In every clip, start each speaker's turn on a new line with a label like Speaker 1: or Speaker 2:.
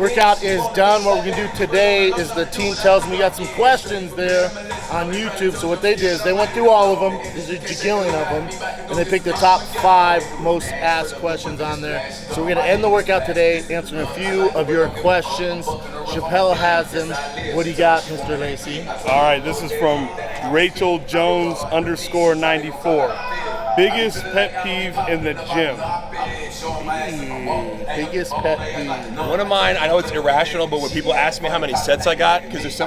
Speaker 1: Workout is done. What we're going to do today is the team tells me we got some questions there on YouTube. So what they did is they went through all of them. There's a jigillion of them. And they picked the top 5 most asked questions on there. So we're going to end the workout today answering a few of your questions. Chappelle has them. What do you got, Mr. Lacey?
Speaker 2: All right, this is from Rachel Jones _94. Biggest pet peeve in the gym.
Speaker 1: Biggest pet peeve.
Speaker 3: One of mine, I know it's irrational, but when people ask me how many sets I got, because if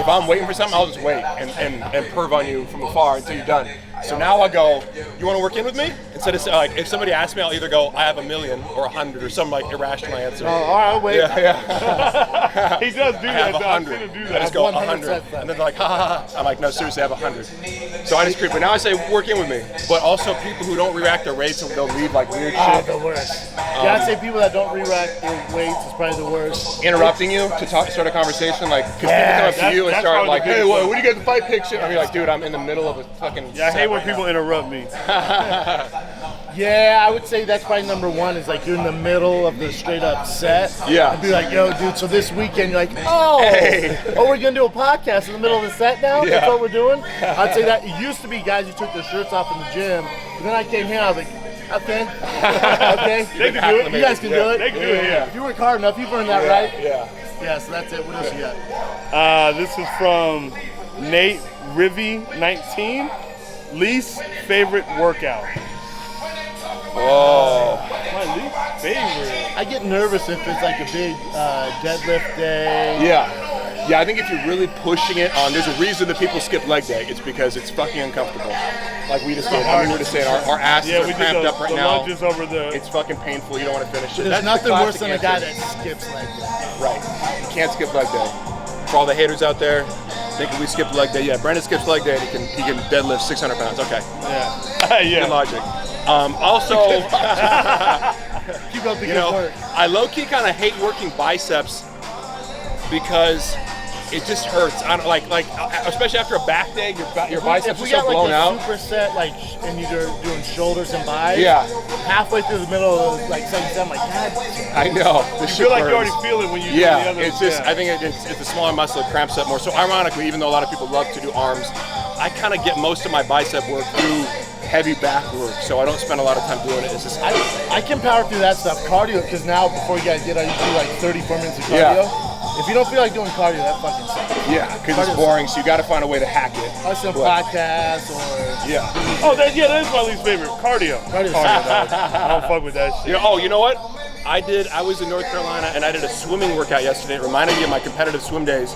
Speaker 3: I'm waiting for something, I'll just wait and perv on you from afar until you're done. So now I go, you want to work in with me? Instead of like, if somebody asks me, I'll either go, I have 1,000,000 or 100 or some like irrational answer.
Speaker 1: Oh, all right, wait.
Speaker 3: Yeah.
Speaker 2: He does do
Speaker 3: I have
Speaker 2: that.
Speaker 3: 100. I just go 100. And then they're like, ha ha ha. I'm like, no, seriously, I have 100. So I just creep. But now I say, work in with me. But also people who don't react their rates and they'll leave like weird shit.
Speaker 1: The worst. Yeah, I'd say people that don't react their weights is probably the worst.
Speaker 3: Interrupting you to start a conversation, like, because people come up to you and start like, hey, what do you get the fight picture? And you're like, dude, I'm in the middle of a fucking.
Speaker 2: Yeah, I hate when people interrupt me.
Speaker 1: Yeah, I would say that's probably number one is like you're in the middle of the straight up set.
Speaker 3: Yeah.
Speaker 1: And be like, yo, dude, so this weekend you're like, oh, we're going to do a podcast in the middle of the set now?
Speaker 3: Yeah.
Speaker 1: That's what we're doing? I'd say that it used to be guys who took their shirts off in the gym. And then I came here, I was like, okay. Okay.
Speaker 2: They can do it.
Speaker 1: You guys can do it.
Speaker 2: They can do it, yeah.
Speaker 1: If you work hard enough, you've earned that, right?
Speaker 3: Yeah.
Speaker 1: Yeah, so that's it. What else you got?
Speaker 2: This is from Nate Rivy19. Least favorite workout.
Speaker 3: Oh.
Speaker 2: My least favorite.
Speaker 1: I get nervous if it's like a big deadlift day.
Speaker 3: Yeah, I think if you're really pushing it on, there's a reason that people skip leg day. It's because it's fucking uncomfortable. Like we just did. We were just saying, our asses are cramped up right now.
Speaker 2: Lunges over the.
Speaker 3: It's fucking painful. You don't want to finish it.
Speaker 1: There's nothing worse than a guy that skips leg day.
Speaker 3: Right. You can't skip leg day. For all the haters out there, thinking we skipped leg day. Yeah, Brandon skips leg day and he can deadlift 600 pounds. Okay.
Speaker 2: Yeah. Yeah.
Speaker 3: Good logic. Also,
Speaker 1: Keep up the good work.
Speaker 3: I low-key kind of hate working biceps because it just hurts. I don't like especially after a back day, your biceps are so blown out.
Speaker 1: If we got like a superset, like, and you're doing shoulders and buys,
Speaker 3: Yeah.
Speaker 1: halfway through the middle of like 7, I'm like, God.
Speaker 3: I know.
Speaker 2: You feel like you already feel it when you do the other.
Speaker 3: It's just, I think it's the smaller muscle, it cramps up more. So ironically, even though a lot of people love to do arms, I kind of get most of my bicep work through heavy back work, so I don't spend a lot of time doing it. It's just
Speaker 1: I can power through that stuff. Cardio, because now before you guys get out, you do like 34 minutes of cardio. If you don't feel like doing cardio, that fucking sucks.
Speaker 3: Yeah, because it's boring, so you got to find a way to hack it.
Speaker 1: Or some podcasts or...
Speaker 3: Yeah.
Speaker 2: Oh, that is my least favorite. Cardio.
Speaker 1: Cardio.
Speaker 2: I don't fuck with that shit.
Speaker 3: You know what? I was in North Carolina and I did a swimming workout yesterday. It reminded me of my competitive swim days.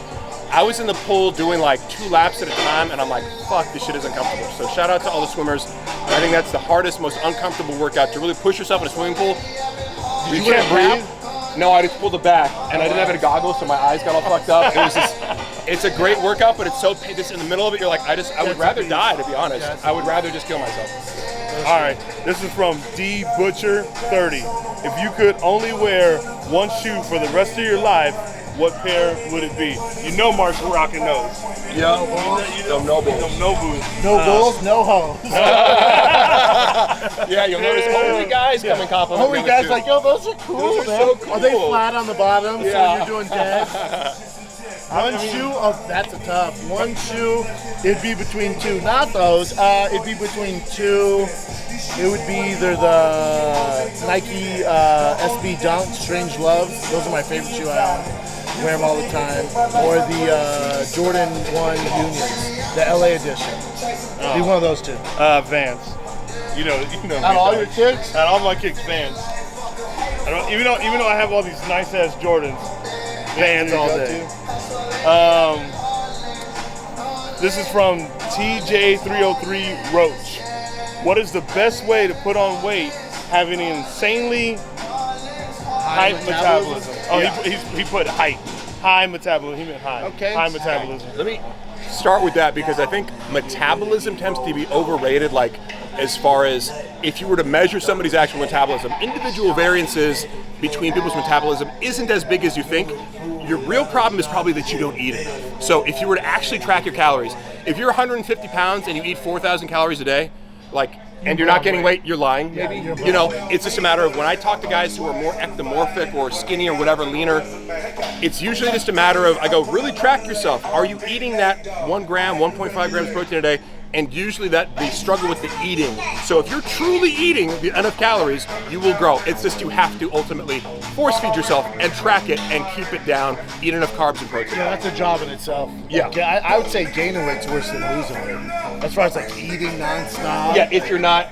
Speaker 3: I was in the pool doing like 2 laps at a time and I'm like, fuck, this shit is uncomfortable. So shout out to all the swimmers. I think that's the hardest, most uncomfortable workout, to really push yourself in a swimming pool. You can't breathe. No, I just pulled it back and I didn't have any goggles, so my eyes got all fucked up. It was just, it's a great workout, but it's so just in the middle of it, you're like, I would rather die, to be honest. I would rather just kill myself.
Speaker 2: All right, this is from D Butcher 30. If you could only wear one shoe for the rest of your life, what pair would it be? You know Mark's rocking those.
Speaker 3: Yeah. No bulls.
Speaker 2: No bulls.
Speaker 1: No bulls, no hoes.
Speaker 3: Yeah, you'll notice only guys come and compliment.
Speaker 1: Only guys like, yo, those are cool,
Speaker 3: Those are
Speaker 1: man.
Speaker 3: so cool.
Speaker 1: Are they flat on the bottom so
Speaker 3: Yeah.
Speaker 1: you're doing dead? One shoe, that's a tough. One shoe, it'd be between 2. Not those. It'd be between 2. It would be either the Nike SB Dunk Strange Loves. Those are my favorite shoe I own. Wear them all the time. Or the Jordan 1 Unions, the LA edition. Be one of those 2.
Speaker 2: Vans. You know.
Speaker 1: Out of all your kicks?
Speaker 2: Out of all my kicks, Vans. Even though I have all these nice ass Jordans, Vans all day. This is from TJ303 Roach. What is the best way to put on weight having an insanely high metabolism? Oh, yeah. he put height. High metabolism. He meant high.
Speaker 1: Okay.
Speaker 2: High metabolism.
Speaker 3: Let me start with that because I think metabolism tends to be overrated, like as far as if you were to measure somebody's actual metabolism. Individual variances between people's metabolism isn't as big as you think. Your real problem is probably that you don't eat it. So if you were to actually track your calories, if you're 150 pounds and you eat 4,000 calories a day, like and you're not getting weight, you're lying, maybe.
Speaker 1: you're
Speaker 3: You know, it's just a matter of when I talk to guys who are more ectomorphic or skinny or whatever, leaner, it's usually just a matter of, I go, really track yourself. Are you eating that 1 gram, 1.5 grams protein a day? And usually that they struggle with the eating. So if you're truly eating enough calories, you will grow. It's just you have to ultimately force feed yourself and track it and keep it down, eat enough carbs and protein.
Speaker 1: Yeah, that's a job in itself.
Speaker 3: Yeah.
Speaker 1: I would say gaining weight's worse than losing weight. As far as like eating nonstop.
Speaker 3: Yeah, if you're not,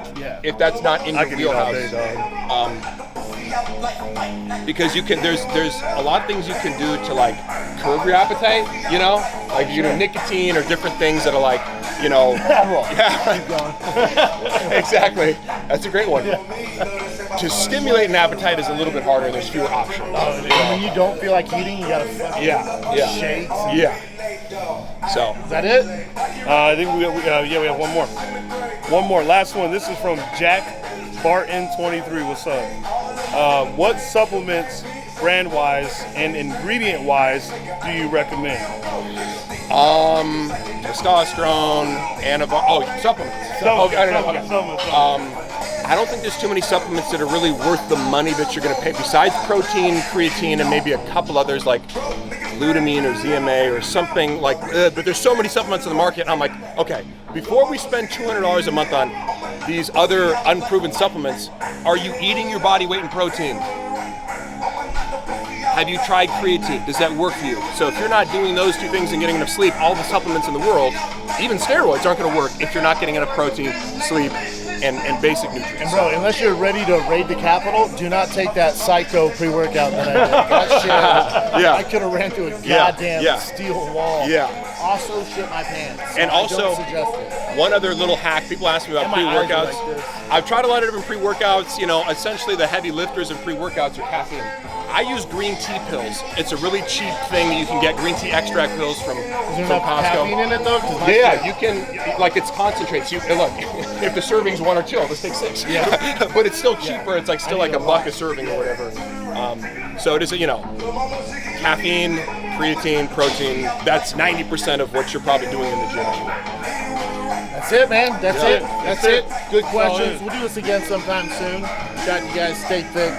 Speaker 3: if that's not in
Speaker 2: I
Speaker 3: your
Speaker 2: can eat all day,
Speaker 3: wheelhouse.
Speaker 2: dog.
Speaker 3: Because you can, there's a lot of things you can do to like curb your appetite, you know? Like nicotine or different things that are like, you know.
Speaker 1: Keep going.
Speaker 3: Exactly. That's a great one. To stimulate an appetite is a little bit harder. There's fewer options.
Speaker 1: And when you don't feel like eating, you gotta fucking shakes.
Speaker 3: So.
Speaker 1: Is that it?
Speaker 2: I think we have one more. One more. Last one. This is from Jack Barton 23. What's up? What supplements, brand-wise and ingredient-wise, do you recommend?
Speaker 3: Testosterone, supplements. I don't think there's too many supplements that are really worth the money that you're going to pay, besides protein, creatine, and maybe a couple others like glutamine or ZMA or something like. But there's so many supplements in the market, and I'm like, okay, before we spend $200 a month on these other unproven supplements, are you eating your body weight in protein? Have you tried creatine? Does that work for you? So if you're not doing those two things and getting enough sleep, all the supplements in the world, even steroids, aren't going to work if you're not getting enough protein, sleep, and basic nutrients.
Speaker 1: And bro, unless you're ready to raid the Capitol, do not take that psycho pre-workout that I did. That shit, I could have ran through a goddamn steel wall. Also shit my pants. So
Speaker 3: and also,
Speaker 1: I don't suggest it.
Speaker 3: One other little hack, people ask me about pre-workouts. I've tried a lot of different pre-workouts. You know, essentially the heavy lifters of pre-workouts are caffeine. I use green tea pills. It's a really cheap thing that you can get, green tea extract pills from
Speaker 1: Costco.
Speaker 3: Caffeine
Speaker 1: in it though?
Speaker 3: Yeah, you can, like it's concentrates. You look, if the serving's 1 or 2, I'll just take 6. But it's still cheaper. It's like still like $1 a serving or whatever. So it is, caffeine, creatine, protein. That's 90% of what you're probably doing in the gym.
Speaker 1: That's it, man. That's it. Good questions. We'll do this again sometime soon. Shout out to you guys. Stay thick.